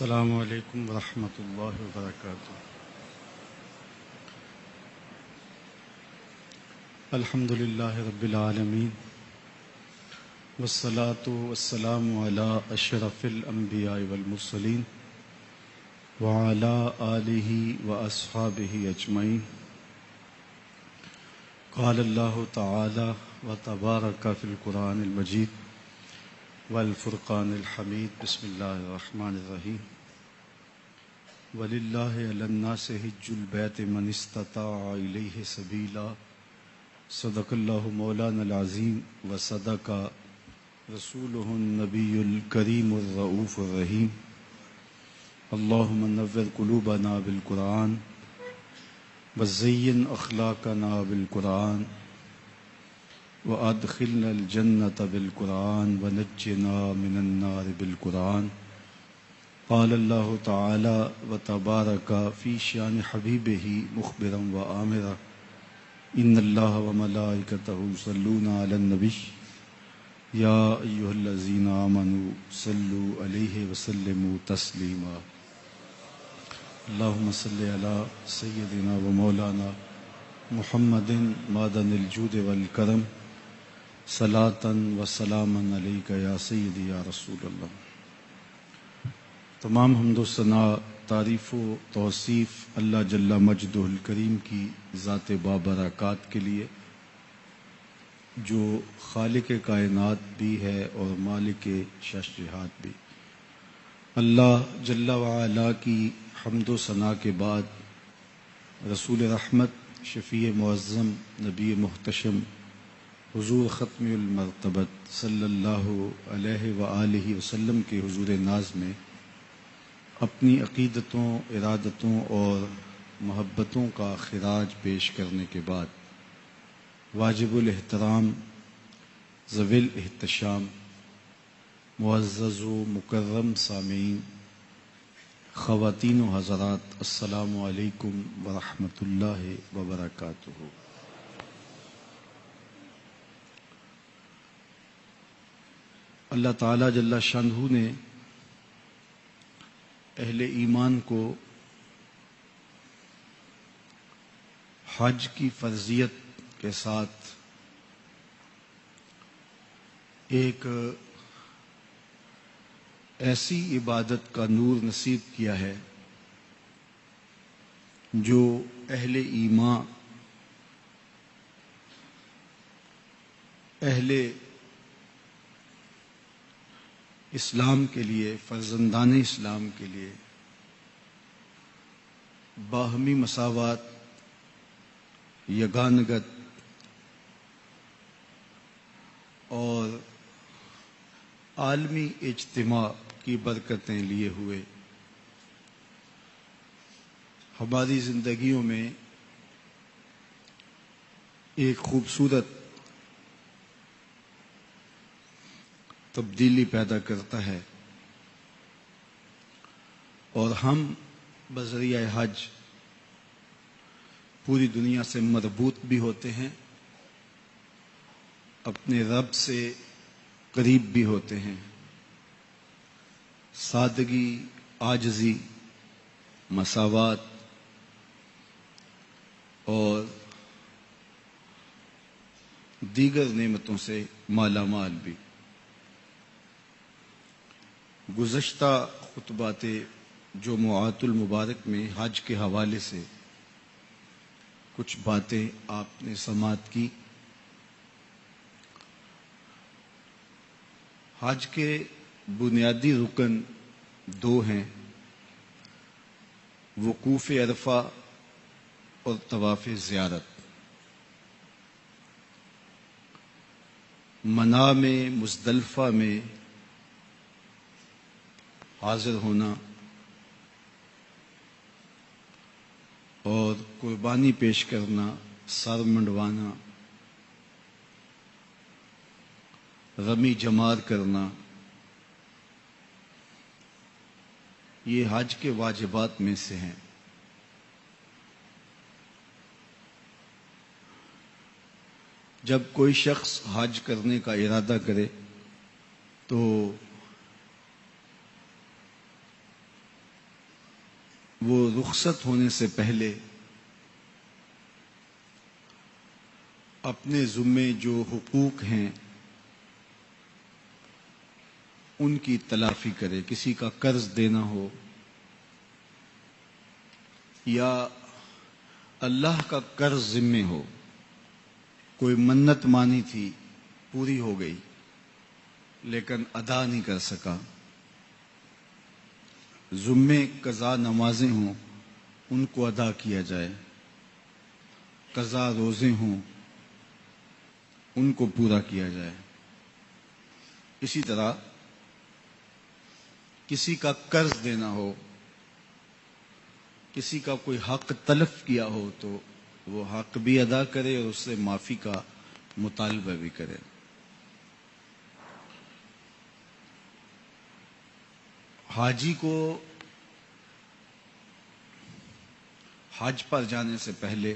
السلام علیکم ورحمۃ اللہ وبرکاتہ۔ الحمد للہ رب العالمین والصلاة والسلام علی اشرف الانبیاء والمرسلین وعلی آلہ واصحابہ اجمعین۔ قال اللہ تعالی وتبارک فی القرآن المجید والفرقان الحمید۔ بسم اللہ الرحمن الرحیم۔ وَلِلَّهِ عَلَى النَّاسِ حِجُّ الْبَيْتِ مَنِ اسْتَطَاعَ إِلَيْهِ سَبِيلًا۔ صدق اللہ مولانا العظیم وصدق رسولہ النبی الکریم الرؤوف الرحیم۔ اللہم نور قلوبنا بالقرآن وزین اخلاقنا بالقرآن وادخلنا الجنۃ بالقرآن ونجنا من النار بالقرآن۔ قال اللہ تعالی وتبارک فی شان حبیبہ مخبرا وآمرا ان اللہ وملائکتہ یصلون علی النبی یا ایھا الذین آمنوا صلوا علیہ وسلموا تسلیما۔ اللہم صل علی سیدنا و مولانا محمد معدن الجود والکرم صلاۃ و سلاما علیک یا سیدی یا رسول اللہ۔ تمام حمد و ثناء، تعریف و توصیف اللہ جل مجدہ الکریم کی ذات بابرکات کے لیے، جو خالق کائنات بھی ہے اور مالک شش جہات بھی۔ اللہ جل وعلا کی حمد و ثناء کے بعد رسول رحمت، شفیع معظم، نبی محتشم، حضور ختم المرتبت صلی اللہ علیہ وآلہ وسلم کے حضور ناز میں اپنی عقیدتوں، ارادتوں اور محبتوں کا خراج پیش کرنے کے بعد واجب الاحترام، ذوی الاحتشام، معزز و مکرم سامعین، خواتین و حضرات، السلام علیکم ورحمۃ اللہ وبرکاتہ۔ اللہ تعالیٰ جل شانہ نے اہل ایمان کو حج کی فرضیت کے ساتھ ایک ایسی عبادت کا نور نصیب کیا ہے جو اہل ایمان، اہل اسلام کے لیے، فرزندان اسلام کے لیے باہمی مساوات، یگانگت اور عالمی اجتماع کی برکتیں لیے ہوئے ہماری زندگیوں میں ایک خوبصورت تبدیلی پیدا کرتا ہے، اور ہم بذریعہ حج پوری دنیا سے مربوط بھی ہوتے ہیں، اپنے رب سے قریب بھی ہوتے ہیں۔ سادگی، عاجزی، مساوات اور دیگر نعمتوں سے مالا مال بھی۔ گزشتہ خطبات جمعات المبارک میں حج کے حوالے سے کچھ باتیں آپ نے سماعت کی۔ حج کے بنیادی رکن دو ہیں، وقوف عرفہ اور طواف زیارت۔ منا میں، مزدلفہ میں حاضر ہونا اور قربانی پیش کرنا، سر منڈوانا، رمی جمار کرنا، یہ حج کے واجبات میں سے ہیں۔ جب کوئی شخص حج کرنے کا ارادہ کرے تو وہ رخصت ہونے سے پہلے اپنے ذمے جو حقوق ہیں ان کی تلافی کرے. کسی کا قرض دینا ہو یا اللہ کا قرض ذمے ہو، کوئی منت مانی تھی پوری ہو گئی لیکن ادا نہیں کر سکا، ذمے قضا نمازیں ہوں ان کو ادا کیا جائے، قضا روزے ہوں ان کو پورا کیا جائے. اسی طرح کسی کا قرض دینا ہو، کسی کا کوئی حق تلف کیا ہو تو وہ حق بھی ادا کرے اور اس سے معافی کا مطالبہ بھی کرے. حاجی کو حج پر جانے سے پہلے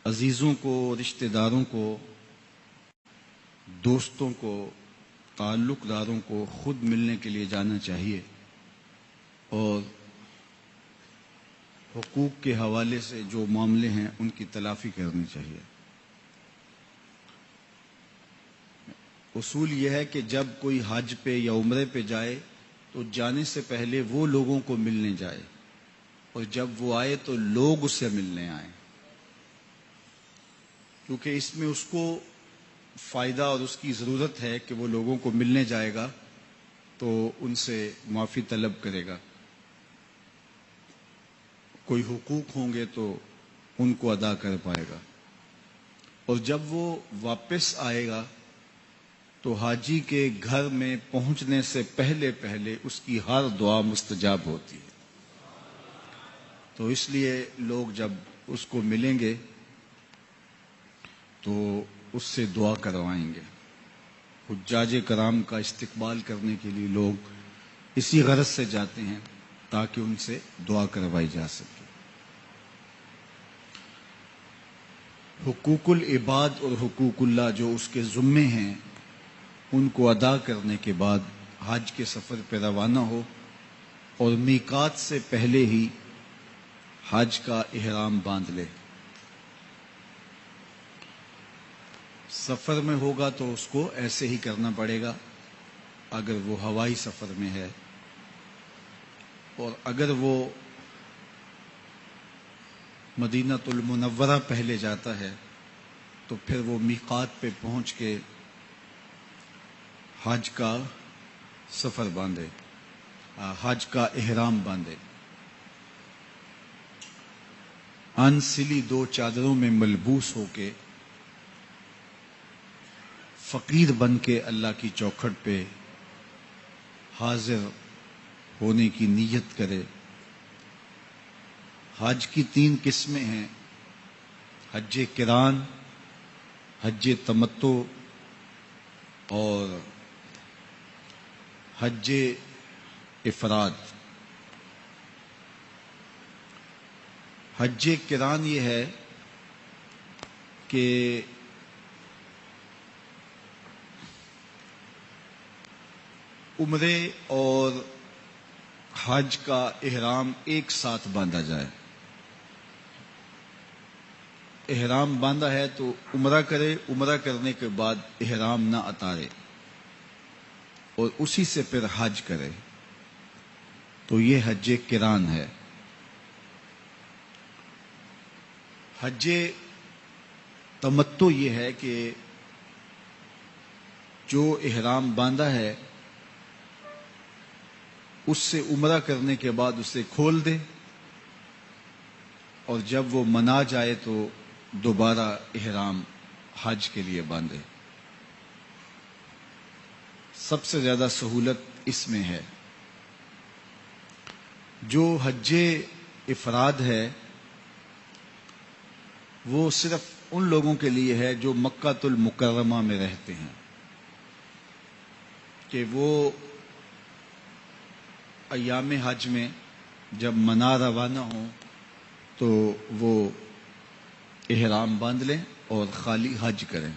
عزیزوں کو، رشتہ داروں کو، دوستوں کو، تعلق داروں کو خود ملنے کے لیے جانا چاہیے اور حقوق کے حوالے سے جو معاملے ہیں ان کی تلافی کرنی چاہیے. اصول یہ ہے کہ جب کوئی حج پہ یا عمرے پہ جائے تو جانے سے پہلے وہ لوگوں کو ملنے جائے اور جب وہ آئے تو لوگ اس سے ملنے آئیں، کیونکہ اس میں اس کو فائدہ اور اس کی ضرورت ہے کہ وہ لوگوں کو ملنے جائے گا تو ان سے معافی طلب کرے گا، کوئی حقوق ہوں گے تو ان کو ادا کر پائے گا، اور جب وہ واپس آئے گا تو حاجی کے گھر میں پہنچنے سے پہلے اس کی ہر دعا مستجاب ہوتی ہے. تو اس لیے لوگ جب اس کو ملیں گے تو اس سے دعا کروائیں گے. حجاج کرام کا استقبال کرنے کے لیے لوگ اسی غرض سے جاتے ہیں تاکہ ان سے دعا کروائی جا سکے. حقوق العباد اور حقوق اللہ جو اس کے ذمے ہیں ان کو ادا کرنے کے بعد حج کے سفر پہ روانہ ہو اور میقات سے پہلے ہی حج کا احرام باندھ لے. سفر میں ہوگا تو اس کو ایسے ہی کرنا پڑے گا اگر وہ ہوائی سفر میں ہے، اور اگر وہ مدینہ المنورہ پہلے جاتا ہے تو پھر وہ میقات پہ پہنچ کے حج کا سفر باندھے، حج کا احرام باندھے. انسلی 2 چادروں میں ملبوس ہو کے فقیر بن کے اللہ کی چوکھٹ پہ حاضر ہونے کی نیت کرے. حج کی 3 قسمیں ہیں: حج قران، حج تمتع اور حج افراد. حج قران یہ ہے کہ عمرے اور حج کا احرام ایک ساتھ باندھا جائے. احرام باندھا ہے تو عمرہ کرے، عمرہ کرنے کے بعد احرام نہ اتارے اور اسی سے پھر حج کرے، تو یہ حج قران ہے. حج تمتع یہ ہے کہ جو احرام باندھا ہے اس سے عمرہ کرنے کے بعد اسے کھول دے اور جب وہ منا جائے تو دوبارہ احرام حج کے لیے باندھے. سب سے زیادہ سہولت اس میں ہے. جو حج افراد ہے وہ صرف ان لوگوں کے لیے ہے جو مکہ المکرمہ میں رہتے ہیں، کہ وہ ایام حج میں جب منا روانہ ہوں تو وہ احرام باندھ لیں اور خالی حج کریں.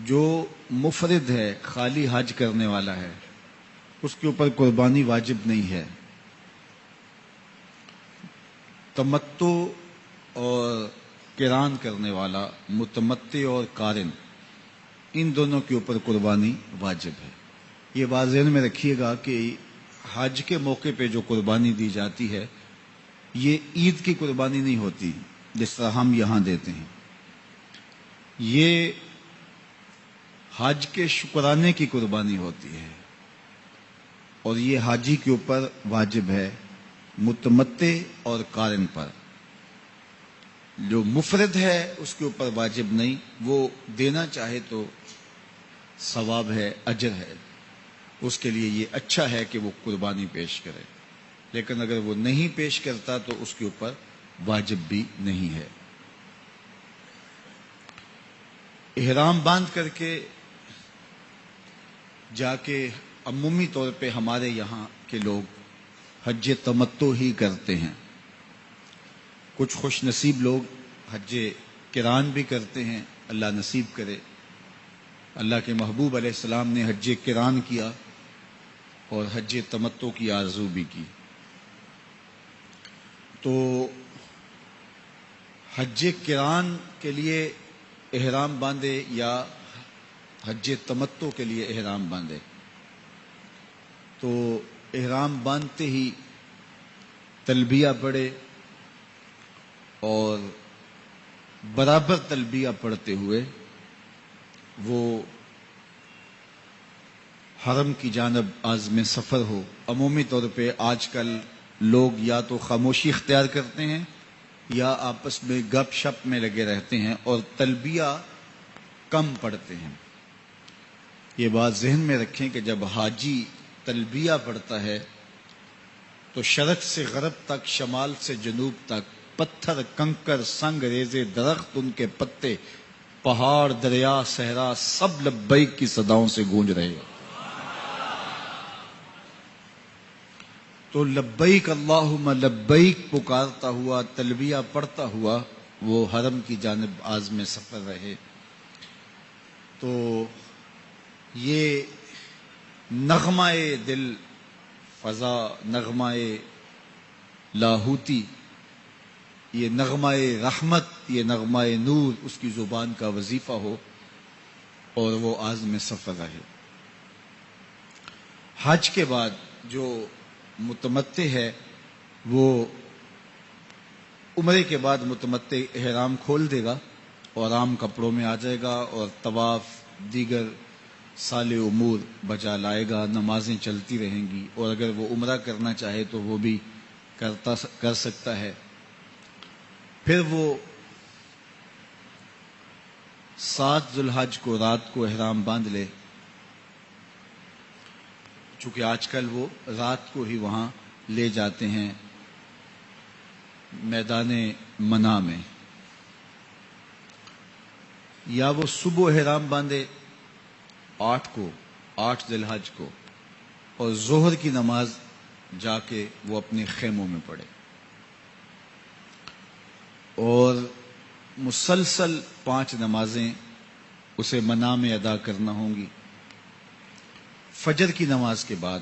جو مفرد ہے، خالی حج کرنے والا ہے، اس کے اوپر قربانی واجب نہیں ہے۔ تمتع اور قران کرنے والا، متمتع اور قارن، ان دونوں کے اوپر قربانی واجب ہے۔ یہ بات ذہن میں رکھیے گا کہ حج کے موقع پہ جو قربانی دی جاتی ہے یہ عید کی قربانی نہیں ہوتی جس طرح ہم یہاں دیتے ہیں، یہ حج کے شکرانے کی قربانی ہوتی ہے، اور یہ حاجی کے اوپر واجب ہے، متمتع اور قارن پر۔ جو مفرد ہے اس کے اوپر واجب نہیں، وہ دینا چاہے تو ثواب ہے، اجر ہے، اس کے لیے یہ اچھا ہے کہ وہ قربانی پیش کرے، لیکن اگر وہ نہیں پیش کرتا تو اس کے اوپر واجب بھی نہیں ہے۔ احرام باندھ کر کے جا کے عمومی طور پہ ہمارے یہاں کے لوگ حج تمتع ہی کرتے ہیں۔ کچھ خوش نصیب لوگ حج قران بھی کرتے ہیں، اللہ نصیب کرے۔ اللہ کے محبوب علیہ السلام نے حج قران کیا اور حج تمتع کی آرزو بھی کی۔ تو حج قران کے لیے احرام باندھے یا حج تمتع کے لیے احرام باندھے، تو احرام باندھتے ہی تلبیہ پڑھے اور برابر تلبیہ پڑھتے ہوئے وہ حرم کی جانب عازم سفر ہو۔ عمومی طور پہ آج کل لوگ یا تو خاموشی اختیار کرتے ہیں یا آپس میں گپ شپ میں لگے رہتے ہیں اور تلبیہ کم پڑھتے ہیں۔ یہ بات ذہن میں رکھیں کہ جب حاجی تلبیہ پڑھتا ہے تو شرق سے غرب تک، شمال سے جنوب تک، پتھر، کنکر، سنگ ریزے، درخت، ان کے پتے، پہاڑ، دریا، صحرا، سب لبیک کی صداؤں سے گونج رہے ہیں۔ تو لبیک اللہم لبیک پکارتا ہوا، تلبیہ پڑھتا ہوا وہ حرم کی جانب عازم سفر رہے۔ تو یہ نغمہ دل فضا، نغمہ لاہوتی، یہ نغمہ رحمت، یہ نغمہ نور اس کی زبان کا وظیفہ ہو اور وہ عازم سفر رہے۔ حج کے بعد جو متمتع ہے وہ عمرے کے بعد متمتع احرام کھول دے گا اور عام کپڑوں میں آ جائے گا اور طواف، دیگر صالح امور بجا لائے گا، نمازیں چلتی رہیں گی، اور اگر وہ عمرہ کرنا چاہے تو وہ بھی کر سکتا ہے۔ پھر وہ 7 ذو الحج کو رات کو احرام باندھ لے، چونکہ آج کل وہ رات کو ہی وہاں لے جاتے ہیں میدان منا میں، یا وہ صبح احرام باندھے 8 ذی الحج کو، اور ظہر کی نماز جا کے وہ اپنے خیموں میں پڑھے، اور مسلسل 5 نمازیں اسے منا میں ادا کرنا ہوں گی۔ فجر کی نماز کے بعد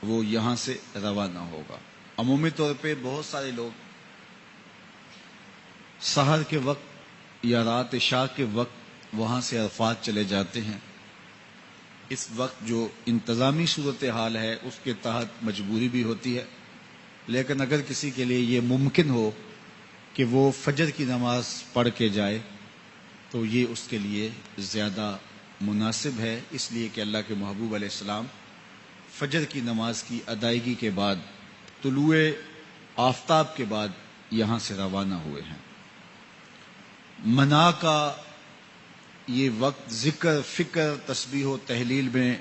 وہ یہاں سے روانہ ہوگا۔ عمومی طور پہ بہت سارے لوگ سحر کے وقت یا رات عشاء کے وقت وہاں سے عرفات چلے جاتے ہیں۔ اس وقت جو انتظامی صورتحال ہے اس کے تحت مجبوری بھی ہوتی ہے، لیکن اگر کسی کے لیے یہ ممکن ہو کہ وہ فجر کی نماز پڑھ کے جائے تو یہ اس کے لیے زیادہ مناسب ہے، اس لیے کہ اللہ کے محبوب علیہ السلام فجر کی نماز کی ادائیگی کے بعد طلوع آفتاب کے بعد یہاں سے روانہ ہوئے ہیں۔ منا کا یہ وقت ذکر، فکر، تسبیح و تحلیل میں،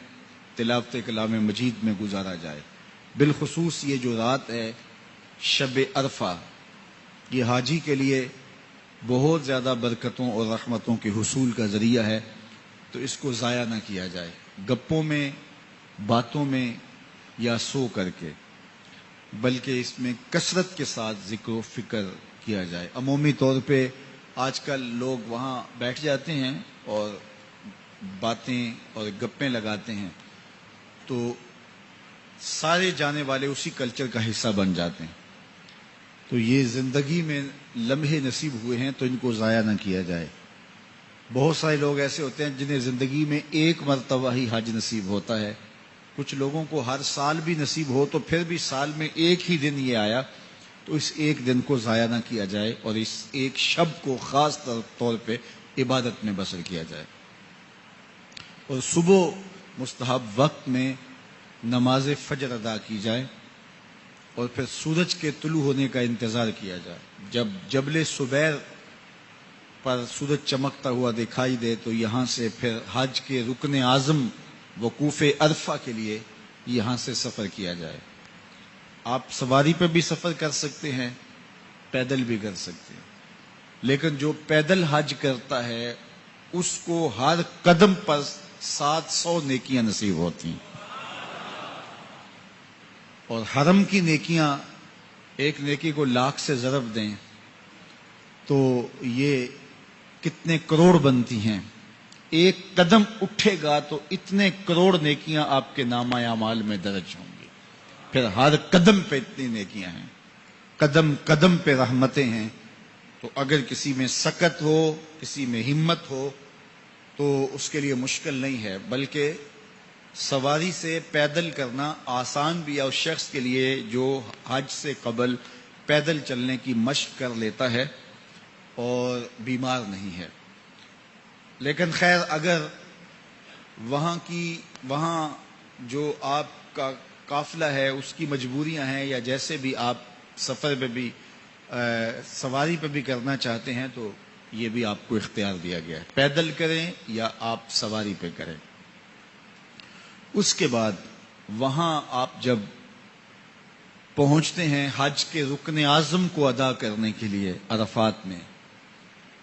تلاوت کلام مجید میں گزارا جائے۔ بالخصوص یہ جو رات ہے شب عرفہ، یہ حاجی کے لیے بہت زیادہ برکتوں اور رحمتوں کے حصول کا ذریعہ ہے، تو اس کو ضائع نہ کیا جائے گپوں میں، باتوں میں یا سو کر کے، بلکہ اس میں کثرت کے ساتھ ذکر و فکر کیا جائے۔ عمومی طور پہ آج کل لوگ وہاں بیٹھ جاتے ہیں اور باتیں اور گپیں لگاتے ہیں، تو سارے جانے والے اسی کلچر کا حصہ بن جاتے ہیں. تو یہ زندگی میں لمحے نصیب ہوئے ہیں تو ان کو ضائع نہ کیا جائے. بہت سارے لوگ ایسے ہوتے ہیں جنہیں زندگی میں ایک مرتبہ ہی حج نصیب ہوتا ہے. کچھ لوگوں کو ہر سال بھی نصیب ہو تو پھر بھی سال میں ایک ہی دن یہ آیا تو اس ایک دن کو ضائع نہ کیا جائے اور اس ایک شب کو خاص طور پہ عبادت میں بسر کیا جائے. اور صبح مستحب وقت میں نماز فجر ادا کی جائے اور پھر سورج کے طلوع ہونے کا انتظار کیا جائے. جب جبل سبیر پر سورج چمکتا ہوا دکھائی دے تو یہاں سے پھر حج کے رکن اعظم وقوف عرفہ کے لیے یہاں سے سفر کیا جائے. آپ سواری پہ بھی سفر کر سکتے ہیں، پیدل بھی کر سکتے ہیں، لیکن جو پیدل حج کرتا ہے اس کو ہر قدم پر 700 نیکیاں نصیب ہوتی ہیں. اور حرم کی نیکیاں ایک نیکی کو 1,00,000 سے ضرب دیں تو یہ کتنے کروڑ بنتی ہیں. ایک قدم اٹھے گا تو اتنے کروڑ نیکیاں آپ کے نامہ اعمال میں درج ہوں گی. پھر ہر قدم پہ اتنی نیکیاں ہیں، قدم قدم پہ رحمتیں ہیں. تو اگر کسی میں سکت ہو، کسی میں ہمت ہو تو اس کے لیے مشکل نہیں ہے، بلکہ سواری سے پیدل کرنا آسان بھی ہے اس شخص کے لیے جو حج سے قبل پیدل چلنے کی مشق کر لیتا ہے اور بیمار نہیں ہے. لیکن خیر اگر وہاں جو آپ کا قافلہ ہے اس کی مجبوریاں ہیں یا جیسے بھی آپ سفر پہ بھی سواری پہ بھی کرنا چاہتے ہیں تو یہ بھی آپ کو اختیار دیا گیا ہے، پیدل کریں یا آپ سواری پہ کریں. اس کے بعد وہاں آپ جب پہنچتے ہیں حج کے رکن اعظم کو ادا کرنے کے لیے عرفات میں،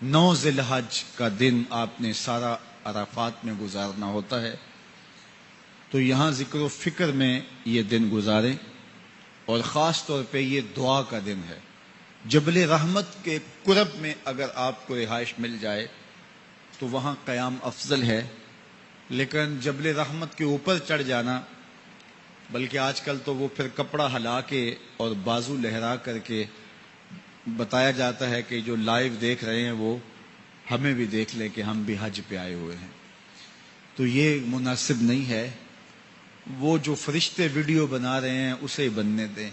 9 ذی الحج کا دن آپ نے سارا عرفات میں گزارنا ہوتا ہے. تو یہاں ذکر و فکر میں یہ دن گزاریں اور خاص طور پہ یہ دعا کا دن ہے. جبل رحمت کے قرب میں اگر آپ کو رہائش مل جائے تو وہاں قیام افضل ہے، لیکن جبل رحمت کے اوپر چڑھ جانا، بلکہ آج کل تو وہ پھر کپڑا ہلا کے اور بازو لہرا کر کے بتایا جاتا ہے کہ جو لائیو دیکھ رہے ہیں وہ ہمیں بھی دیکھ لیں کہ ہم بھی حج پہ آئے ہوئے ہیں. تو یہ مناسب نہیں ہے. وہ جو فرشتے ویڈیو بنا رہے ہیں اسے بننے دیں،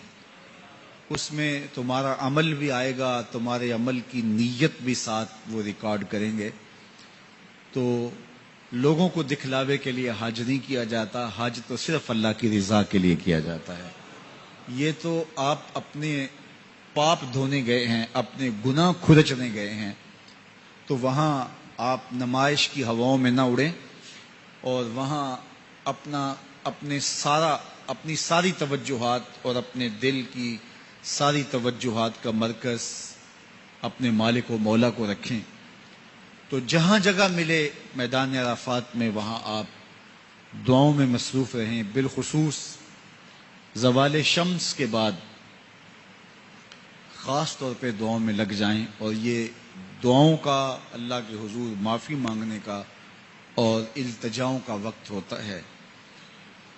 اس میں تمہارا عمل بھی آئے گا، تمہارے عمل کی نیت بھی ساتھ وہ ریکارڈ کریں گے. تو لوگوں کو دکھلاوے کے لیے حج نہیں کیا جاتا، حج تو صرف اللہ کی رضا کے لیے کیا جاتا ہے. یہ تو آپ اپنے پاپ دھونے گئے ہیں، اپنے گناہ کھرچنے گئے ہیں، تو وہاں آپ نمائش کی ہواؤں میں نہ اڑیں اور وہاں اپنی ساری توجہات اور اپنے دل کی ساری توجہات کا مرکز اپنے مالک و مولا کو رکھیں. تو جہاں جگہ ملے میدان عرفات میں وہاں آپ دعاؤں میں مصروف رہیں. بالخصوص زوال شمس کے بعد خاص طور پہ دعاؤں میں لگ جائیں، اور یہ دعاؤں کا اللہ کے حضور معافی مانگنے کا اور التجاؤں کا وقت ہوتا ہے.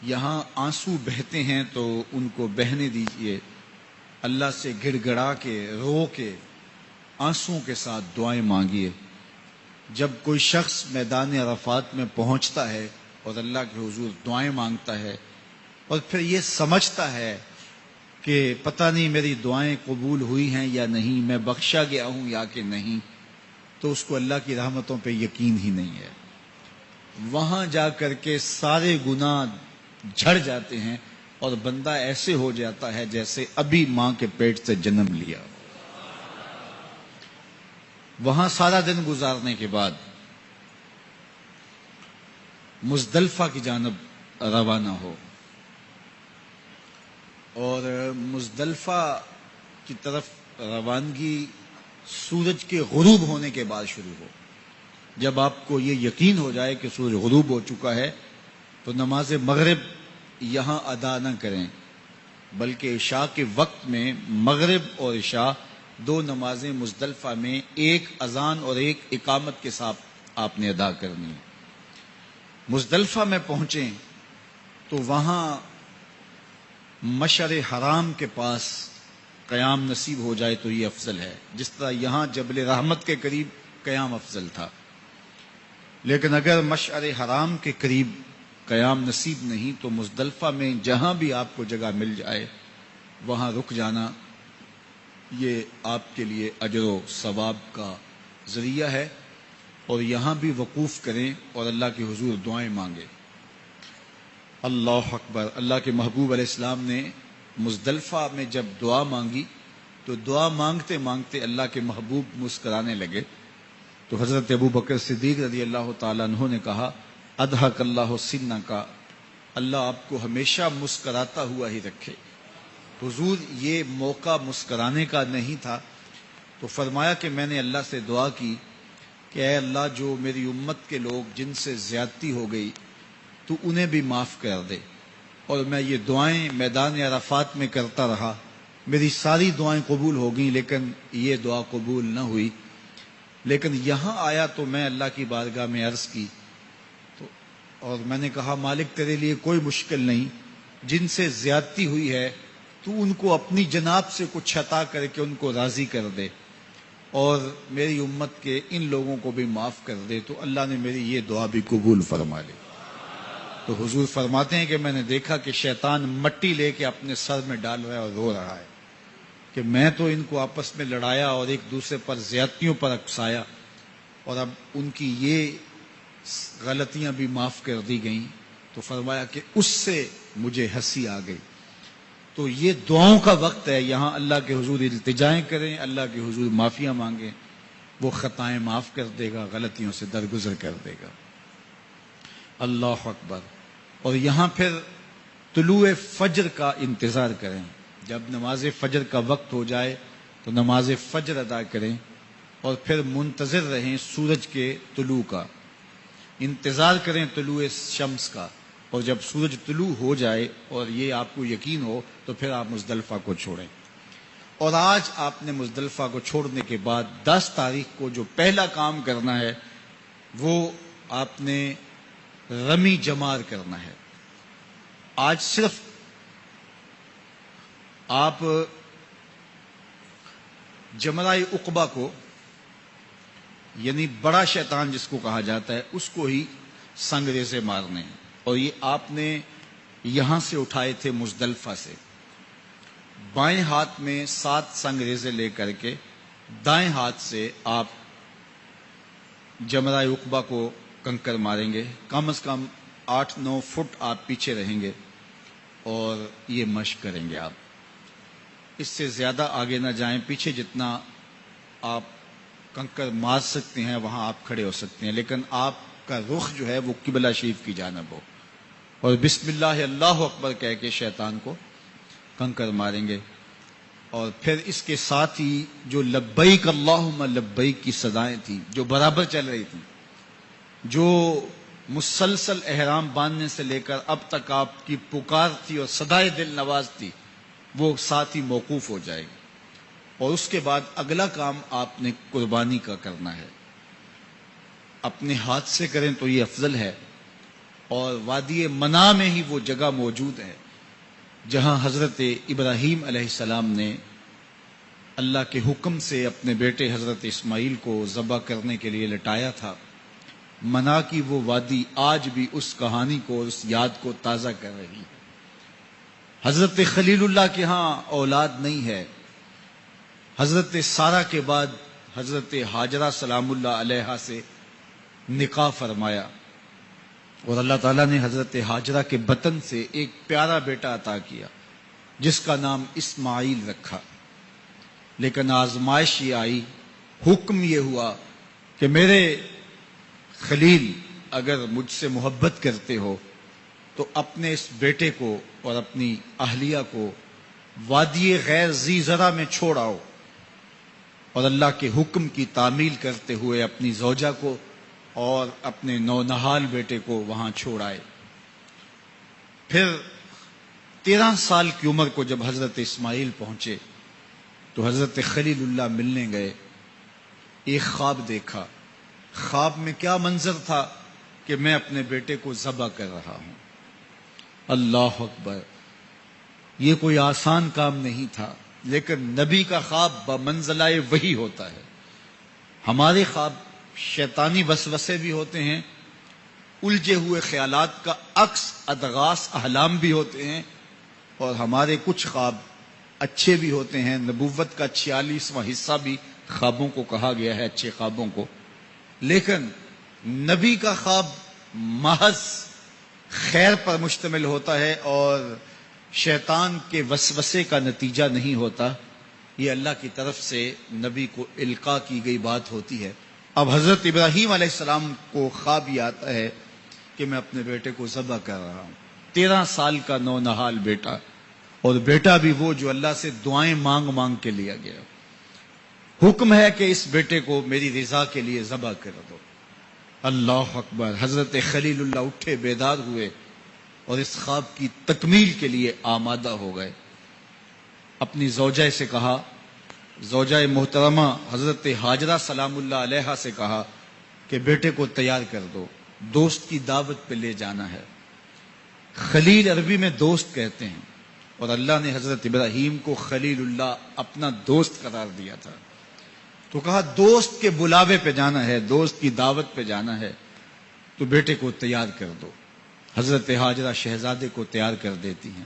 یہاں آنسو بہتے ہیں تو ان کو بہنے دیجئے. اللہ سے گڑ گڑا کے رو کے آنسوؤں کے ساتھ دعائیں مانگیے. جب کوئی شخص میدان عرفات میں پہنچتا ہے اور اللہ کے حضور دعائیں مانگتا ہے اور پھر یہ سمجھتا ہے کہ پتہ نہیں میری دعائیں قبول ہوئی ہیں یا نہیں، میں بخشا گیا ہوں یا کہ نہیں، تو اس کو اللہ کی رحمتوں پہ یقین ہی نہیں ہے. وہاں جا کر کے سارے گناہ جھڑ جاتے ہیں اور بندہ ایسے ہو جاتا ہے جیسے ابھی ماں کے پیٹ سے جنم لیا. وہاں سارا دن گزارنے کے بعد مزدلفہ کی جانب روانہ ہو اور مزدلفہ کی طرف روانگی سورج کے غروب ہونے کے بعد شروع ہو. جب آپ کو یہ یقین ہو جائے کہ سورج غروب ہو چکا ہے تو نماز مغرب یہاں ادا نہ کریں، بلکہ عشاء کے وقت میں مغرب اور عشاء 2 نمازیں مزدلفہ میں ایک اذان اور ایک اقامت کے ساتھ آپ نے ادا کرنی ہے. مزدلفہ میں پہنچیں تو وہاں مشعر حرام کے پاس قیام نصیب ہو جائے تو یہ افضل ہے، جس طرح یہاں جبل رحمت کے قریب قیام افضل تھا۔ لیکن اگر مشعر حرام کے قریب قیام نصیب نہیں تو مزدلفہ میں جہاں بھی آپ کو جگہ مل جائے وہاں رک جانا یہ آپ کے لیے اجر و ثواب کا ذریعہ ہے، اور یہاں بھی وقوف کریں اور اللہ کے حضور دعائیں مانگیں۔ اللہ اکبر۔ اللہ کے محبوب علیہ السلام نے مزدلفہ میں جب دعا مانگی تو دعا مانگتے مانگتے اللہ کے محبوب مسکرانے لگے، تو حضرت ابو بکر صدیق رضی اللہ تعالیٰ عنہ نے کہا اضحک اللہ سنک، اللہ آپ کو ہمیشہ مسکراتا ہوا ہی رکھے۔ حضور یہ موقع مسکرانے کا نہیں تھا، تو فرمایا کہ میں نے اللہ سے دعا کی کہ اے اللہ جو میری امت کے لوگ جن سے زیادتی ہو گئی تو انہیں بھی معاف کر دے، اور میں یہ دعائیں میدان عرفات میں کرتا رہا، میری ساری دعائیں قبول ہو گئیں لیکن یہ دعا قبول نہ ہوئی، لیکن یہاں آیا تو میں اللہ کی بارگاہ میں عرض کی اور میں نے کہا مالک تیرے لیے کوئی مشکل نہیں، جن سے زیادتی ہوئی ہے تو ان کو اپنی جناب سے کچھ عطا کر کے ان کو راضی کر دے، اور میری امت کے ان لوگوں کو بھی معاف کر دے۔ تو اللہ نے میری یہ دعا بھی قبول فرما لی۔ تو حضور فرماتے ہیں کہ میں نے دیکھا کہ شیطان مٹی لے کے اپنے سر میں ڈال رہا ہے اور رو رہا ہے کہ میں تو ان کو آپس میں لڑایا اور ایک دوسرے پر زیادتیوں پر اکسایا، اور اب ان کی یہ غلطیاں بھی معاف کر دی گئیں، تو فرمایا کہ اس سے مجھے ہنسی آ گئی۔ تو یہ دعاؤں کا وقت ہے، یہاں اللہ کے حضور التجائیں کریں، اللہ کے حضور معافیاں مانگیں، وہ خطائیں معاف کر دے گا، غلطیوں سے درگزر کر دے گا۔ اللہ اکبر۔ اور یہاں پھر طلوع فجر کا انتظار کریں، جب نماز فجر کا وقت ہو جائے تو نماز فجر ادا کریں، اور پھر منتظر رہیں سورج کے طلوع کا، انتظار کریں طلوع شمس کا، اور جب سورج طلوع ہو جائے اور یہ آپ کو یقین ہو تو پھر آپ مزدلفہ کو چھوڑیں۔ اور آج آپ نے مزدلفہ کو چھوڑنے کے بعد 10 تاریخ کو جو پہلا کام کرنا ہے وہ آپ نے رمی جمار کرنا ہے۔ آج صرف آپ جمرہ عقبہ کو، یعنی بڑا شیطان جس کو کہا جاتا ہے، اس کو ہی سنگریزے مارنے ہیں، اور یہ آپ نے یہاں سے اٹھائے تھے مزدلفہ سے۔ بائیں ہاتھ میں 7 سنگریزے لے کر کے دائیں ہاتھ سے آپ جمرہ عقبہ کو کنکر ماریں گے، کم از کم 8-9 فٹ آپ پیچھے رہیں گے اور یہ مشق کریں گے۔ آپ اس سے زیادہ آگے نہ جائیں، پیچھے جتنا آپ کنکر مار سکتے ہیں وہاں آپ کھڑے ہو سکتے ہیں، لیکن آپ کا رخ جو ہے وہ قبلہ شریف کی جانب ہو، اور بسم اللہ اللہ اکبر کہہ کے شیطان کو کنکر ماریں گے۔ اور پھر اس کے ساتھ ہی جو لبیک اللہم لبیک کی صدائیں تھیں جو برابر چل رہی تھیں، جو مسلسل احرام باندھنے سے لے کر اب تک آپ کی پکار تھی اور صدائے دل نواز تھی، وہ ساتھ ہی موقوف ہو جائے گی۔ اور اس کے بعد اگلا کام آپ نے قربانی کا کرنا ہے۔ اپنے ہاتھ سے کریں تو یہ افضل ہے، اور وادی منا میں ہی وہ جگہ موجود ہے جہاں حضرت ابراہیم علیہ السلام نے اللہ کے حکم سے اپنے بیٹے حضرت اسماعیل کو ذبح کرنے کے لیے لٹایا تھا۔ منا کی وہ وادی آج بھی اس کہانی کو، اس یاد کو تازہ کر رہی ہے۔ حضرت خلیل اللہ کے ہاں اولاد نہیں ہے، حضرت سارہ کے بعد حضرت حاجرہ سلام اللہ علیہا سے نکاح فرمایا، اور اللہ تعالیٰ نے حضرت حاجرہ کے بطن سے ایک پیارا بیٹا عطا کیا جس کا نام اسماعیل رکھا۔ لیکن آزمائش یہ آئی، حکم یہ ہوا کہ میرے خلیل اگر مجھ سے محبت کرتے ہو تو اپنے اس بیٹے کو اور اپنی اہلیہ کو وادی غیر ذی زرع میں چھوڑ آؤ، اور اللہ کے حکم کی تعمیل کرتے ہوئے اپنی زوجہ کو اور اپنے نونہال بیٹے کو وہاں چھوڑ آئے۔ پھر 13 سال کی عمر کو جب حضرت اسماعیل پہنچے تو حضرت خلیل اللہ ملنے گئے، ایک خواب دیکھا۔ خواب میں کیا منظر تھا کہ میں اپنے بیٹے کو ذبح کر رہا ہوں۔ اللہ اکبر۔ یہ کوئی آسان کام نہیں تھا، لیکن نبی کا خواب بمنزلہ وحی ہوتا ہے۔ ہمارے خواب شیطانی وسوسے بھی ہوتے ہیں، الجھے ہوئے خیالات کا عکس ادغاث احلام بھی ہوتے ہیں، اور ہمارے کچھ خواب اچھے بھی ہوتے ہیں۔ نبوت کا 46واں حصہ بھی خوابوں کو کہا گیا ہے، اچھے خوابوں کو۔ لیکن نبی کا خواب محض خیر پر مشتمل ہوتا ہے اور شیطان کے وسوسے کا نتیجہ نہیں ہوتا، یہ اللہ کی طرف سے نبی کو القاء کی گئی بات ہوتی ہے۔ اب حضرت ابراہیم علیہ السلام کو خواب یہ آتا ہے کہ میں اپنے بیٹے کو ذبح کر رہا ہوں، 13 سال کا نونہال بیٹا، اور بیٹا بھی وہ جو اللہ سے دعائیں مانگ مانگ کے لیا گیا۔ حکم ہے کہ اس بیٹے کو میری رضا کے لیے ذبح کر دو۔ اللہ اکبر! حضرت خلیل اللہ اٹھے، بیدار ہوئے اور اس خواب کی تکمیل کے لیے آمادہ ہو گئے۔ اپنی زوجہ سے کہا، زوجہ محترمہ حضرت ہاجرہ سلام اللہ علیہا سے کہا کہ بیٹے کو تیار کر دو، دوست کی دعوت پہ لے جانا ہے۔ خلیل عربی میں دوست کہتے ہیں، اور اللہ نے حضرت ابراہیم کو خلیل اللہ اپنا دوست قرار دیا تھا، تو کہا دوست کے بلاوے پہ جانا ہے، دوست کی دعوت پہ جانا ہے، تو بیٹے کو تیار کر دو۔ حضرت ہاجرہ شہزادے کو تیار کر دیتی ہیں،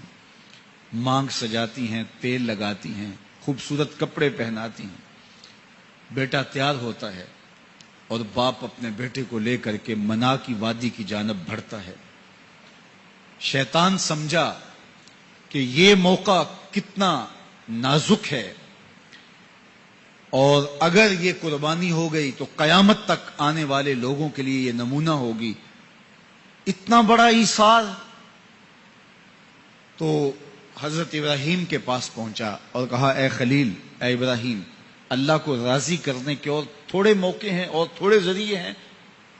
مانگ سجاتی ہیں، تیل لگاتی ہیں، خوبصورت کپڑے پہناتی ہیں۔ بیٹا تیار ہوتا ہے اور باپ اپنے بیٹے کو لے کر کے منا کی وادی کی جانب بڑھتا ہے۔ شیطان سمجھا کہ یہ موقع کتنا نازک ہے، اور اگر یہ قربانی ہو گئی تو قیامت تک آنے والے لوگوں کے لیے یہ نمونہ ہوگی، اتنا بڑا ایثار۔ تو حضرت ابراہیم کے پاس پہنچا اور کہا اے خلیل، اے ابراہیم، اللہ کو راضی کرنے کے اور تھوڑے موقع ہیں اور تھوڑے ذریعے ہیں،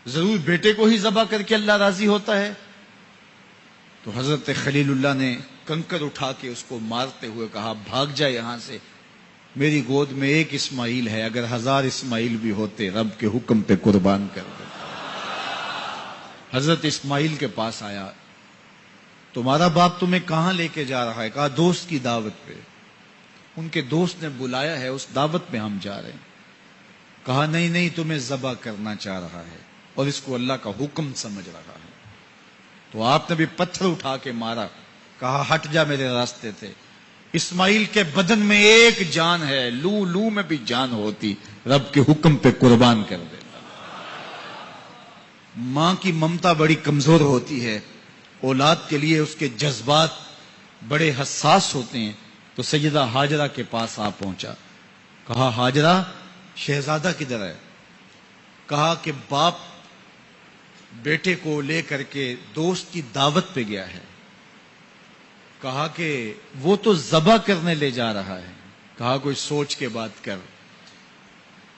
ضرور بیٹے کو ہی ذبح کر کے اللہ راضی ہوتا ہے؟ تو حضرت خلیل اللہ نے کنکر اٹھا کے اس کو مارتے ہوئے کہا بھاگ جا یہاں سے، میری گود میں ایک اسماعیل ہے، اگر 1000 اسماعیل بھی ہوتے رب کے حکم پہ قربان کر دے۔ حضرت اسماعیل کے پاس آیا، تمہارا باپ تمہیں کہاں لے کے جا رہا ہے؟ کہا دوست کی دعوت پہ، ان کے دوست نے بلایا ہے، اس دعوت پہ ہم جا رہے ہیں۔ کہا نہیں نہیں، تمہیں ذبح کرنا چاہ رہا ہے اور اس کو اللہ کا حکم سمجھ رہا ہے۔ تو آپ نے بھی پتھر اٹھا کے مارا، کہا ہٹ جا میرے راستے سے۔ اسماعیل کے بدن میں ایک جان ہے، لو لو میں بھی جان ہوتی، رب کے حکم پہ قربان کر دیتا۔ ماں کی ممتا بڑی کمزور ہوتی ہے، اولاد کے لیے اس کے جذبات بڑے حساس ہوتے ہیں۔ تو سیدہ ہاجرہ کے پاس آ پہنچا، کہا ہاجرہ شہزادہ کدھر ہے؟ کہا کہ باپ بیٹے کو لے کر کے دوست کی دعوت پہ گیا ہے۔ کہا کہ وہ تو ذبح کرنے لے جا رہا ہے۔ کہا کوئی سوچ کے بات کر،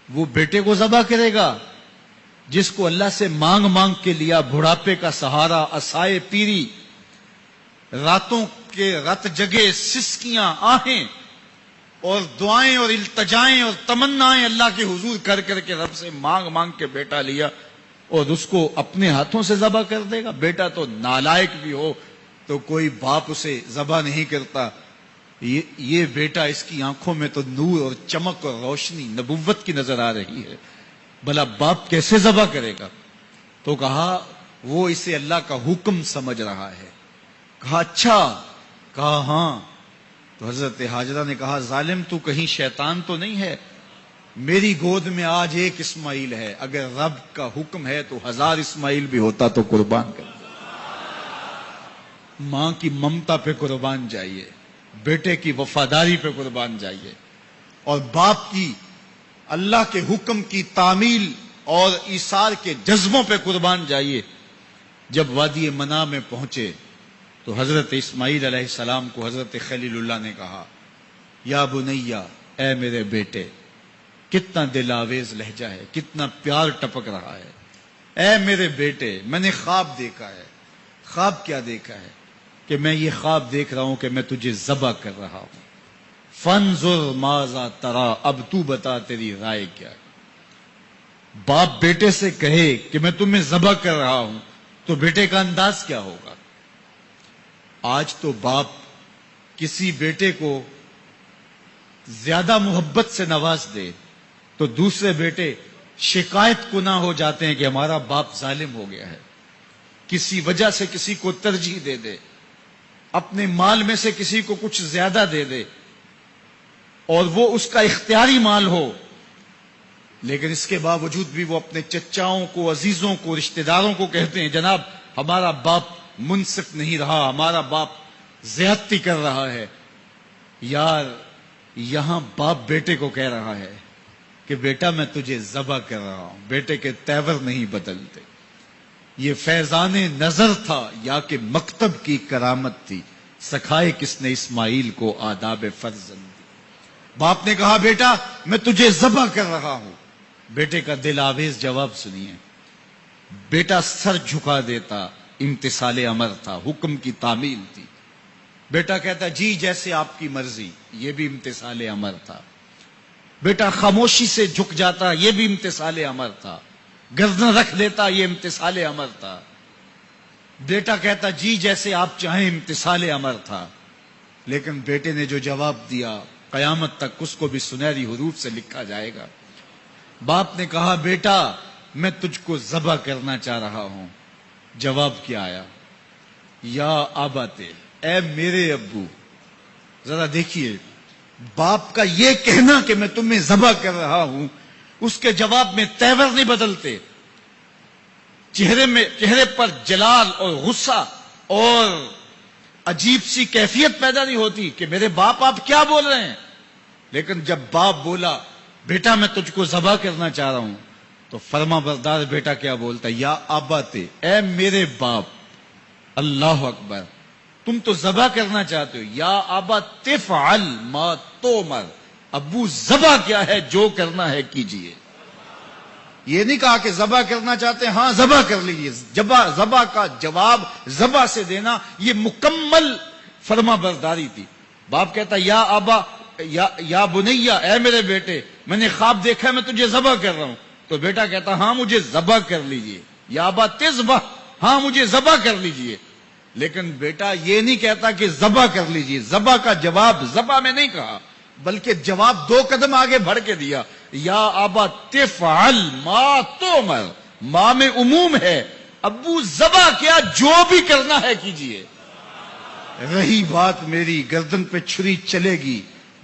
وہ بیٹے کو ذبح کرے گا جس کو اللہ سے مانگ مانگ کے لیا، بڑھاپے کا سہارا، عصائے پیری، راتوں کے رت جگے، سسکیاں، آہیں اور دعائیں اور التجائیں اور تمنائیں اللہ کے حضور کر کر کے رب سے مانگ مانگ کے بیٹا لیا، اور اس کو اپنے ہاتھوں سے ذبح کر دے گا؟ بیٹا تو نالائق بھی ہو تو کوئی باپ اسے ذبح نہیں کرتا۔ یہ بیٹا، اس کی آنکھوں میں تو نور اور چمک اور روشنی نبوت کی نظر آ رہی ہے، بھلا باپ کیسے ذبح کرے گا؟ تو کہا وہ اسے اللہ کا حکم سمجھ رہا ہے۔ کہا اچھا؟ کہا ہاں۔ تو حضرت ہاجرہ نے کہا ظالم، تو کہیں شیطان تو نہیں ہے؟ میری گود میں آج ایک اسماعیل ہے، اگر رب کا حکم ہے تو 1000 اسماعیل بھی ہوتا تو قربان کر دے۔ ماں کی ممتا پہ قربان جائیے، بیٹے کی وفاداری پہ قربان جائیے، اور باپ کی اللہ کے حکم کی تعمیل اور ایثار کے جذبوں پہ قربان جائیے۔ جب وادی منا میں پہنچے تو حضرت اسماعیل علیہ السلام کو حضرت خلیل اللہ نے کہا یا بنیا، اے میرے بیٹے، کتنا دل آویز لہجہ ہے، کتنا پیار ٹپک رہا ہے۔ اے میرے بیٹے، میں نے خواب دیکھا ہے۔ خواب کیا دیکھا ہے؟ کہ میں یہ خواب دیکھ رہا ہوں کہ میں تجھے ذبح کر رہا ہوں۔ فانظر ماذا ترا، اب تو بتا تیری رائے کیا ہے۔ باپ بیٹے سے کہے کہ میں تمہیں ذبح کر رہا ہوں تو بیٹے کا انداز کیا ہوگا؟ آج تو باپ کسی بیٹے کو زیادہ محبت سے نواز دے تو دوسرے بیٹے شکایت کناں ہو جاتے ہیں کہ ہمارا باپ ظالم ہو گیا ہے. کسی وجہ سے کسی کو ترجیح دے دے، اپنے مال میں سے کسی کو کچھ زیادہ دے دے اور وہ اس کا اختیاری مال ہو، لیکن اس کے باوجود بھی وہ اپنے چچاؤں کو، عزیزوں کو، رشتہ داروں کو کہتے ہیں جناب ہمارا باپ منصف نہیں رہا، ہمارا باپ زیادتی کر رہا ہے. یار یہاں باپ بیٹے کو کہہ رہا ہے کہ بیٹا میں تجھے ذبح کر رہا ہوں، بیٹے کے تیور نہیں بدلتے. یہ فیضان نظر تھا یا کہ مکتب کی کرامت تھی؟ سکھائے کس نے اسماعیل کو آداب فرزندی؟ باپ نے کہا بیٹا میں تجھے ذبح کر رہا ہوں. بیٹے کا دل آویز جواب سنیے. بیٹا سر جھکا دیتا، امتثال امر تھا، حکم کی تعمیل تھی. بیٹا کہتا جی جیسے آپ کی مرضی، یہ بھی امتثال امر تھا. بیٹا خاموشی سے جھک جاتا، یہ بھی امتثال امر تھا. گردن رکھ دیتا، یہ امتثال امر تھا. بیٹا کہتا جی جیسے آپ چاہیں، امتثال امر تھا. لیکن بیٹے نے جو جواب دیا قیامت تک اس کو بھی سنہری حروف سے لکھا جائے گا. باپ نے کہا بیٹا میں تجھ کو ذبح کرنا چاہ رہا ہوں. جواب کیا آیا؟ یا آباتے، اے میرے ابو. ذرا دیکھیے باپ کا یہ کہنا کہ میں تمہیں ذبح کر رہا ہوں، اس کے جواب میں تیور نہیں بدلتے، چہرے پر جلال اور غصہ اور عجیب سی کیفیت پیدا نہیں ہوتی کہ میرے باپ آپ کیا بول رہے ہیں. لیکن جب باپ بولا بیٹا میں تجھ کو ذبح کرنا چاہ رہا ہوں تو فرما بردار بیٹا کیا بولتا؟ یا آباتے، اے میرے باپ. اللہ اکبر. تم تو ذبح کرنا چاہتے ہو. یا آبا تفعل ما تومر. ابو ذبح کیا ہے، جو کرنا ہے کیجئے. یہ نہیں کہا کہ ذبح کرنا چاہتے ہیں ہاں ذبح کر لیجئے. ذبح کا جواب ذبح سے دینا یہ مکمل فرما برداری تھی. باپ کہتا یا آبا یا بنیا، اے میرے بیٹے میں نے خواب دیکھا ہے میں تجھے ذبح کر رہا ہوں. تو بیٹا کہتا ہاں مجھے ذبح کر لیجئے. یا آبا تذبح، ہاں مجھے ذبح کر لیجئے. لیکن بیٹا یہ نہیں کہتا کہ ذبح کر لیجئے. ذبح کا جواب ذبح میں نہیں کہا بلکہ جواب 2 قدم آگے بڑھ کے دیا. یا آبا تفعل ما تومر. ماں میں عموم ہے، ابو ذبح کیا، جو بھی کرنا ہے کیجئے. رہی بات میری، گردن پہ چھری چلے گی،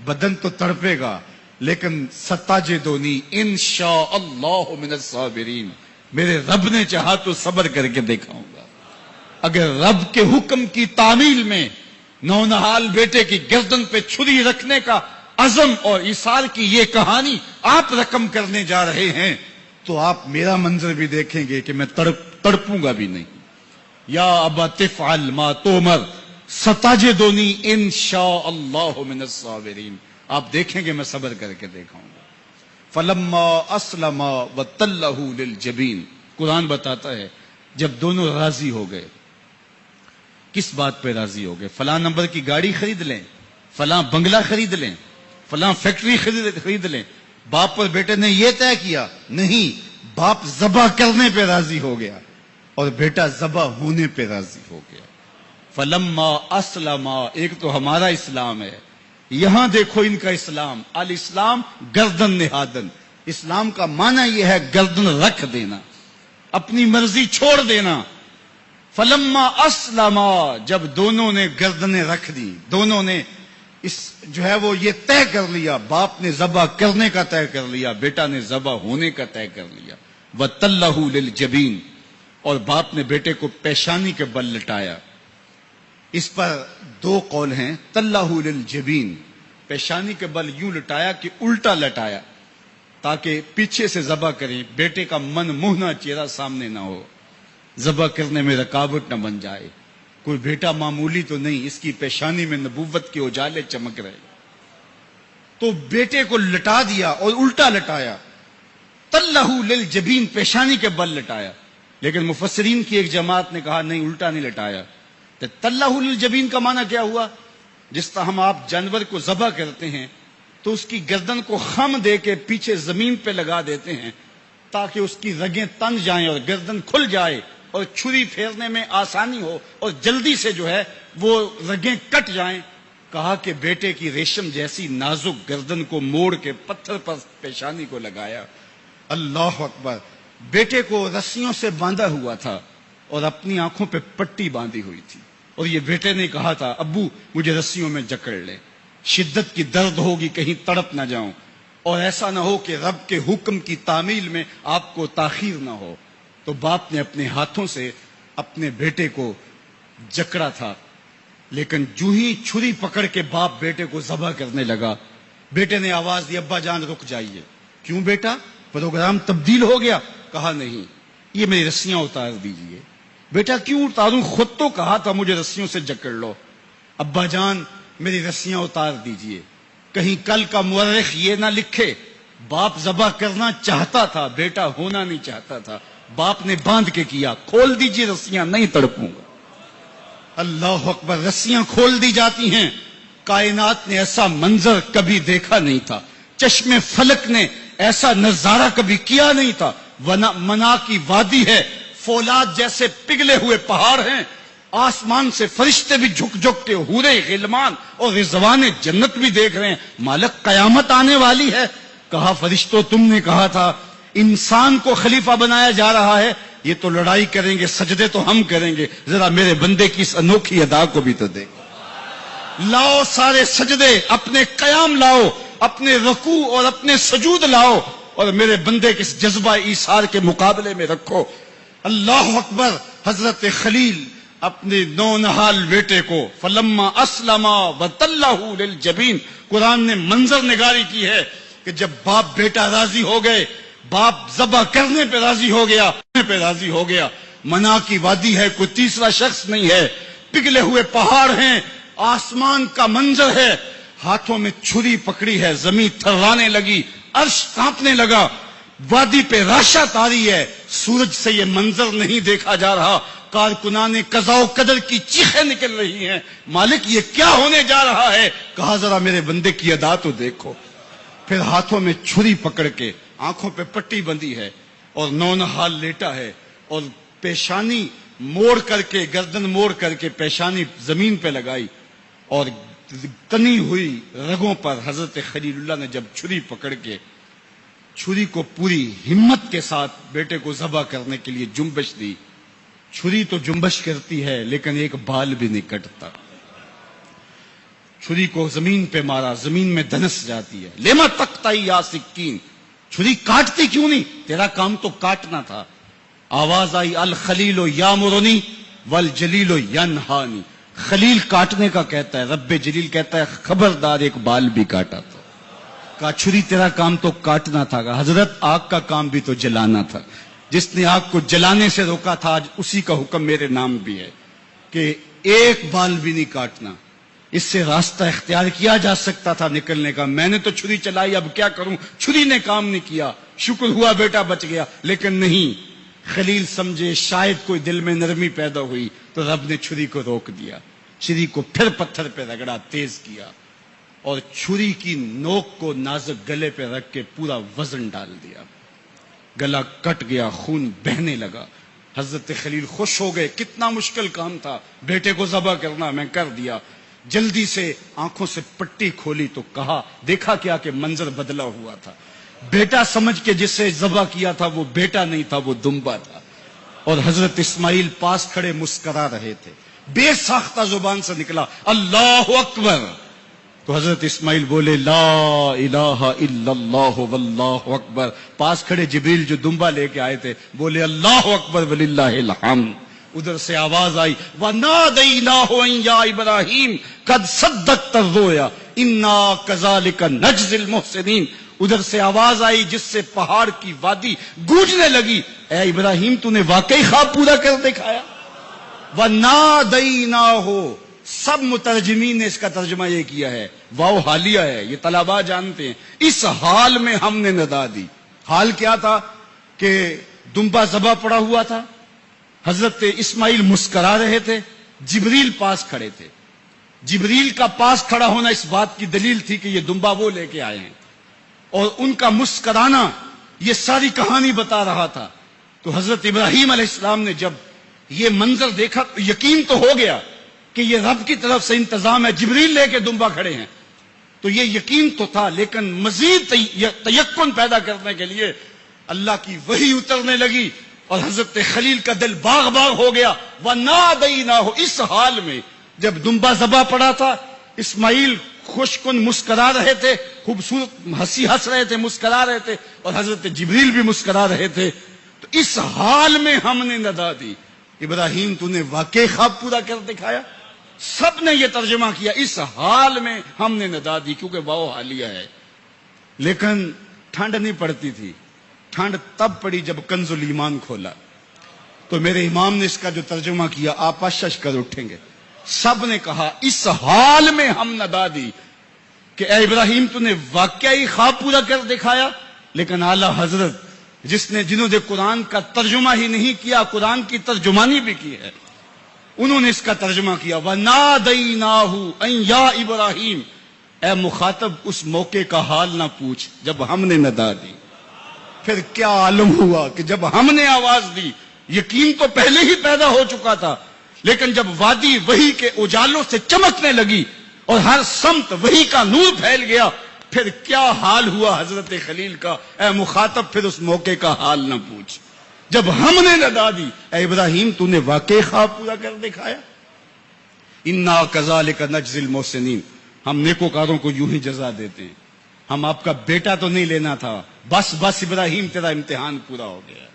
بدن تو تڑپے گا، لیکن ستاجدونی انشاءاللہ من الصابرین. میرے رب نے چاہا تو صبر کر کے دکھاؤں گا. اگر رب کے حکم کی تعمیل میں نونہال بیٹے کی گردن پہ چھری رکھنے کا عزم اور ایثار کی یہ کہانی آپ رقم کرنے جا رہے ہیں تو آپ میرا منظر بھی دیکھیں گے کہ میں تڑپوں گا بھی نہیں. یا ابا تفعل ما تومر ستجدنی انشاءاللہ من الصابرین. آپ دیکھیں گے میں صبر کر کے دکھاؤں گا. فلما اسلم وتلہ للجبین. قرآن بتاتا ہے جب دونوں راضی ہو گئے. کس بات پہ راضی ہو گئے؟ فلاں نمبر کی گاڑی خرید لیں، فلاں بنگلہ خرید لیں، فلاں فیکٹری خرید لیں. باپ اور بیٹے نے یہ طے کیا نہیں. باپ ذبح کرنے پہ راضی ہو گیا اور بیٹا ذبح ہونے پہ راضی ہو گیا. فلما اسلم. ایک تو ہمارا اسلام ہے، یہاں دیکھو ان کا اسلام. الاسلام گردن نہادن. اسلام کا معنی یہ ہے گردن رکھ دینا، اپنی مرضی چھوڑ دینا. فلما اسلم. جب دونوں نے گردنیں رکھ دی، دونوں نے جو ہے وہ یہ طے کر لیا. باپ نے ذبح کرنے کا طے کر لیا، بیٹا نے ذبح ہونے کا طے کر لیا. وَتَلَّهُ لِلْجَبِينِ. اور باپ نے بیٹے کو پیشانی کے بل لٹایا. اس پر 2 قول ہیں. تَلَّهُ لِلْجَبِينِ، پیشانی کے بل یوں لٹایا کہ الٹا لٹایا تاکہ پیچھے سے ذبح کریں، بیٹے کا من موہنا چہرہ سامنے نہ ہو، ذبح کرنے میں رکاوٹ نہ بن جائے. کوئی بیٹا معمولی تو نہیں، اس کی پیشانی میں نبوت کے اجالے چمک رہے. تو بیٹے کو لٹا دیا اور الٹا لٹایا. تلہ للجبین، پیشانی کے بل لٹایا. لیکن مفسرین کی ایک جماعت نے کہا نہیں، الٹا نہیں لٹایا. تو تلہ للجبین کا معنی کیا ہوا؟ جس طرح ہم آپ جانور کو ذبح کرتے ہیں تو اس کی گردن کو خم دے کے پیچھے زمین پہ لگا دیتے ہیں تاکہ اس کی رگیں تن جائیں اور گردن کھل جائے اور چھری پھیرنے میں آسانی ہو اور جلدی سے جو ہے وہ رگیں کٹ جائیں. کہا کہ بیٹے کی ریشم جیسی نازک گردن کو موڑ کے پتھر پر پیشانی کو لگایا. اللہ اکبر. بیٹے کو رسیوں سے باندھا ہوا تھا اور اپنی آنکھوں پہ پٹی باندھی ہوئی تھی, اور یہ بیٹے نے کہا تھا ابو مجھے رسیوں میں جکڑ لے, شدت کی درد ہوگی کہیں تڑپ نہ جاؤں, اور ایسا نہ ہو کہ رب کے حکم کی تعمیل میں آپ کو تاخیر نہ ہو. تو باپ نے اپنے ہاتھوں سے اپنے بیٹے کو جکڑا تھا, لیکن جو ہی چھری پکڑ کے باپ بیٹے کو ذبح کرنے لگا, بیٹے نے آواز دی ابا جان رک جائیے. کیوں بیٹا پروگرام تبدیل ہو گیا؟ کہا نہیں, یہ میری رسیاں اتار دیجئے. بیٹا کیوں اتاروں؟ خود تو کہا تھا مجھے رسیوں سے جکڑ لو. ابا جان میری رسیاں اتار دیجئے, کہیں کل کا مورخ یہ نہ لکھے باپ ذبح کرنا چاہتا تھا بیٹا ہونا نہیں چاہتا تھا. باپ نے باندھ کے کیا, کھول دیجئے رسیاں نہیں تڑپوں گا. اللہ اکبر. رسیاں کھول دی جاتی ہیں. کائنات نے ایسا منظر کبھی دیکھا نہیں تھا, چشم فلک نے ایسا نظارہ کبھی کیا نہیں تھا. منا کی وادی ہے, فولاد جیسے پگھلے ہوئے پہاڑ ہیں, آسمان سے فرشتے بھی جھک جھک کے حورے غلمان اور رضوان جنت بھی دیکھ رہے ہیں. مالک قیامت آنے والی ہے. کہا فرشتوں تم نے کہا تھا انسان کو خلیفہ بنایا جا رہا ہے, یہ تو لڑائی کریں گے, سجدے تو ہم کریں گے, ذرا میرے بندے کی اس انوکھی ادا کو بھی تو دیکھو. لاؤ سارے سجدے, اپنے قیام لاؤ, اپنے رکوع اور اپنے سجود لاؤ, اور میرے بندے کے اس جذبہ ایثار کے مقابلے میں رکھو. اللہ اکبر. حضرت خلیل اپنے نونہال بیٹے کو فلما اسلما وتلہ للجبین, قرآن نے منظر نگاری کی ہے کہ جب باپ بیٹا راضی ہو گئے, باپ ذبح کرنے پہ راضی ہو گیا. منا کی وادی ہے, کوئی تیسرا شخص نہیں ہے, پگھلے ہوئے پہاڑ ہیں, آسمان کا منظر ہے, ہاتھوں میں چھری پکڑی ہے, زمین تھررانے لگی, عرش کانپنے لگا, وادی پہ راشا تاری ہے, سورج سے یہ منظر نہیں دیکھا جا رہا, کارکنان قضاء و قدر کی چیخیں نکل رہی ہیں, مالک یہ کیا ہونے جا رہا ہے؟ کہا ذرا میرے بندے کی ادا تو دیکھو. پھر ہاتھوں میں چھری پکڑ کے, آنکھوں پہ پٹی بندھی ہے اور نونہال لیٹا ہے, اور پیشانی موڑ کر کے, گردن موڑ کر کے پیشانی زمین پہ لگائی, اور تنی ہوئی رگوں پر حضرت خلیل اللہ نے جب چھری پکڑ کے چھری کو پوری ہمت کے ساتھ بیٹے کو ذبح کرنے کے لیے جنبش دی. چھری تو جنبش کرتی ہے لیکن ایک بال بھی نہیں کٹتا. چھری کو زمین پہ مارا, زمین میں دھنس جاتی ہے. لیما تقطعی یا سکین, چھری کاٹتی کیوں نہیں؟ تیرا کام تو کاٹنا تھا. آواز آئی الخلیل یامرنی والجلیل ینہانی. خلیل کاٹنے کا کہتا ہے, رب جلیل کہتا ہے خبردار ایک بال بھی کاٹا تھا. کہا چھری تیرا کام تو کاٹنا تھا. کہا حضرت آگ کا کام بھی تو جلانا تھا. جس نے آگ کو جلانے سے روکا تھا آج اسی کا حکم میرے نام بھی ہے کہ ایک بال بھی نہیں کاٹنا. اس سے راستہ اختیار کیا جا سکتا تھا نکلنے کا. میں نے تو چھری چلائی, اب کیا کروں؟ چھری نے کام نہیں کیا. شکر ہوا بیٹا بچ گیا, لیکن نہیں. خلیل سمجھے شاید کوئی دل میں نرمی پیدا ہوئی تو رب نے چھری کو روک دیا. چھری کو پھر پتھر پہ رگڑا, تیز کیا, اور چھری کی نوک کو نازک گلے پہ رکھ کے پورا وزن ڈال دیا. گلا کٹ گیا, خون بہنے لگا. حضرت خلیل خوش ہو گئے. کتنا مشکل کام تھا بیٹے کو ذبح کرنا, میں کر دیا. جلدی سے آنکھوں سے پٹی کھولی تو کہا, دیکھا کیا کہ منظر بدلا ہوا تھا. بیٹا سمجھ کے جسے ذبح کیا تھا وہ بیٹا نہیں تھا, وہ دمبا تھا. اور حضرت اسماعیل پاس کھڑے مسکرا رہے تھے. بے ساختہ زبان سے نکلا اللہ اکبر. تو حضرت اسماعیل بولے لا الہ الا اللہ واللہ اکبر. پاس کھڑے جبریل جو دمبا لے کے آئے تھے بولے اللہ اکبر وللہ الحمد. ادھر سے آواز آئی وَنَادَيْنَاهُ أَن يَا إِبْرَاهِيمُ قَدْ صَدَّقْتَ الرُّؤْيَا إِنَّا كَذَلِكَ نَجْزِي الْمُحْسِنِينَ. ادھر سے آواز آئی جس سے پہاڑ کی وادی گونجنے لگی, اے ابراہیم تو نے واقعی خواب پورا کر دکھایا. وَنَادَيْنَاهُ. سب مترجمین نے اس کا ترجمہ یہ کیا ہے, واو حالیہ ہے, یہ طلباء جانتے ہیں. اس حال میں ہم نے ندا دی. حال کیا تھا کہ دمبا ذبح پڑا ہوا تھا, حضرت اسماعیل مسکرا رہے تھے, جبریل پاس کھڑے تھے. جبریل کا پاس کھڑا ہونا اس بات کی دلیل تھی کہ یہ دمبا وہ لے کے آئے ہیں, اور ان کا مسکرانا یہ ساری کہانی بتا رہا تھا. تو حضرت ابراہیم علیہ السلام نے جب یہ منظر دیکھا تو یقین تو ہو گیا کہ یہ رب کی طرف سے انتظام ہے، جبریل لے کے دمبا کھڑے ہیں، تو یہ یقین تو تھا، لیکن مزید تیقن پیدا کرنے کے لیے اللہ کی وحی اترنے لگی اور حضرت خلیل کا دل باغ باغ ہو گیا۔ وَنَادَيْنَاهُ، اس حال میں جب دمبا ذبح پڑا تھا، اسماعیل خوشکن مسکرا رہے تھے، خوبصورت ہنسی ہنس رہے تھے، مسکرا رہے تھے، اور حضرت جبریل بھی مسکرا رہے تھے، تو اس حال میں ہم نے ندا دی۔ ابراہیم تو نے واقعی خواب پورا کر دکھایا۔ سب نے یہ ترجمہ کیا، اس حال میں ہم نے ندا دی، کیونکہ واؤ حالیہ ہے۔ لیکن ٹھنڈ نہیں پڑتی تھی، ٹھنڈ تب پڑی جب کنز الایمان کھولا، تو میرے امام نے اس کا جو ترجمہ کیا، آپ اشش کر اٹھیں گے۔ سب نے کہا اس حال میں ہم ندا دی کہ اے ابراہیم تو نے واقعی خواب پورا کر دکھایا، لیکن اعلی حضرت جنہوں نے قرآن کا ترجمہ ہی نہیں کیا، قرآن کی ترجمانی بھی کی ہے، انہوں نے اس کا ترجمہ کیا، وَنَادَيْنَاهُ أَن يَا إِبْرَاهِيمُ، اے مخاطب اس موقع کا حال نہ پوچھ جب ہم نے ندا دی۔ پھر کیا عالم ہوا کہ جب ہم نے آواز دی، یقین تو پہلے ہی پیدا ہو چکا تھا، لیکن جب وادی وحی کے اجالوں سے چمکنے لگی اور ہر سمت وحی کا نور پھیل گیا، پھر کیا حال ہوا حضرت خلیل کا، اے مخاطب پھر اس موقع کا حال نہ پوچھ جب ہم نے ندا دی۔ اے ابراہیم تو نے واقعی خواب پورا کر دکھایا۔ انا کذالک نجزی المحسنین، ہم نیکوکاروں کو یوں ہی جزا دیتے ہیں، ہم آپ کا بیٹا تو نہیں لینا تھا، بس ابراہیم تیرا امتحان پورا ہو گیا،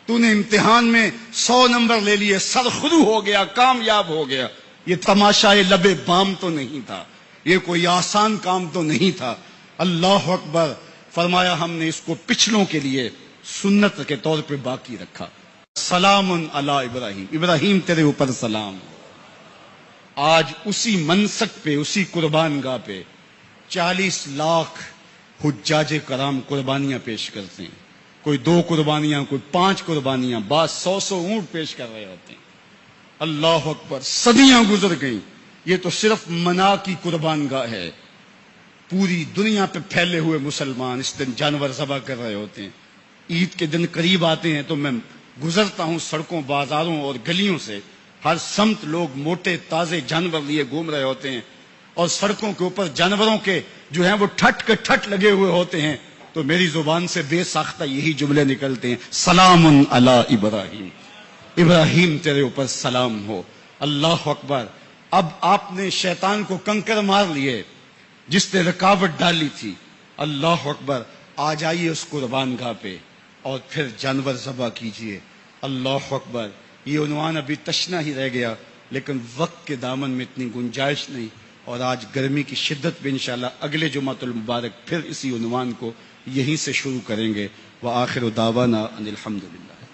تو نے امتحان میں 100 نمبر لے لیے، سرخرو ہو گیا، کامیاب ہو گیا۔ یہ تماشائے لبے بام تو نہیں تھا، یہ کوئی آسان کام تو نہیں تھا۔ اللہ اکبر، فرمایا ہم نے اس کو پچھلوں کے لیے سنت کے طور پہ باقی رکھا۔ سلام علی ابراہیم، ابراہیم تیرے اوپر سلام۔ آج اسی منسک پہ، اسی قربان گاہ پہ 40 لاکھ حجاج کرام قربانیاں پیش کرتے ہیں، کوئی 2 قربانیاں، کوئی 5 قربانیاں، بعض 100 اونٹ پیش کر رہے ہوتے ہیں۔ اللہ اکبر، صدیاں گزر گئیں، یہ تو صرف منا کی قربان گاہ ہے۔ پوری دنیا پہ پھیلے ہوئے مسلمان اس دن جانور ذبح کر رہے ہوتے ہیں۔ عید کے دن قریب آتے ہیں تو میں گزرتا ہوں سڑکوں، بازاروں اور گلیوں سے، ہر سمت لوگ موٹے تازے جانور لیے گھوم رہے ہوتے ہیں، اور سڑکوں کے اوپر جانوروں کے جو ہیں وہ ٹھٹ کے ٹھٹ لگے ہوئے ہوتے ہیں، تو میری زبان سے بے ساختہ یہی جملے نکلتے ہیں، سلام علی ابراہیم، ابراہیم تیرے اوپر سلام ہو۔ اللہ اکبر، اب آپ نے شیطان کو کنکر مار لیے جس نے رکاوٹ ڈالی تھی۔ اللہ اکبر، آ جائیے اس قربان گاہ پہ اور پھر جانور ذبح کیجئے۔ اللہ اکبر، یہ عنوان ابھی تشنا ہی رہ گیا، لیکن وقت کے دامن میں اتنی گنجائش نہیں، اور آج گرمی کی شدت بھی انشاءاللہ اگلے جمعۃ المبارک پھر اسی عنوان کو یہیں سے شروع کریں گے۔ وآخر دعوانا ان الحمدللہ۔